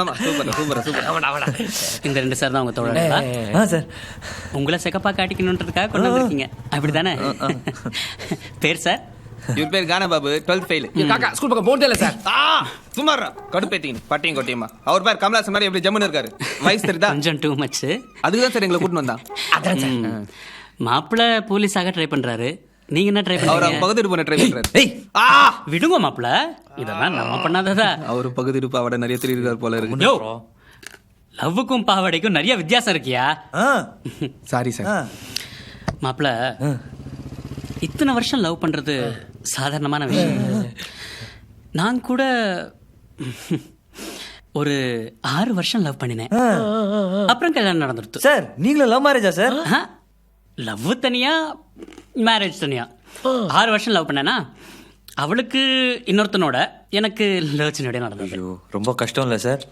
ஆமா சூப்பர். இந்த 2 சார் தான் உங்க தோழர்களா? சார் உங்களை செகப்பா காட்டிக்கணுன்றதுக்காக கொண்டு வந்திருக்கீங்க அப்படிதானே? பேர் சார்? இவர் பேர் கானா பாபு, 12th ஃபெயில். காக்கா ஸ்கூல் பக்கம் போனதே இல்லை சார். சுமாரா கடுப்பேத்தீங்க பட்டியும் கொட்டியுமா. அவர் பேர் கமலாசன் மாதிரி எப்படி ஜம்முன்னு இருக்காரு. வயசு தெரியுதா? கொஞ்சம் டூ மச். அதுக்கு தான் சார் எங்களை கூட்டின்னு வந்தான். அதான் சார். மாப்பிள்ள போலீஸாக ட்ரை பண்றாரு, நீங்க என்ன ட்ரை அவர் பண்றீங்க? அவங்க பகுதி இருப்பு ட்ரை பண்றாரு. விடுங்க மாப்பிள்ள, இதெல்லாம் நம்ம பண்ணாததா. அவரு பகுதி இருப்பு அவட நிறைய தெரியுறாரு போல இருக்கு. யோ, லவ்வுக்கும் பாவாடைக்கும் நிறைய வித்தியாசம் இருக்கியா? Sorry sir. மாப்பிள்ள, இத்தனை வருஷம் லவ் பண்றது சாதாரணமான விஷயம். நான் கூட ஒரு 6 வருஷம் லவ் பண்ணினேன். அப்புறம் கல்யாணம் நடந்துருச்சு. சார் நீங்களும் லவ் மேரேஜா சார்? லவ் தனியா, மேரேஜ் தனியா. 6 வருஷம் லவ் பண்ணேனா, அவளுக்கு இன்னொருத்தனோட, எனக்கு லவ் சின்னோட நடந்தது. ஐயோ ரொம்ப கஷ்டம் இல்லை சார்?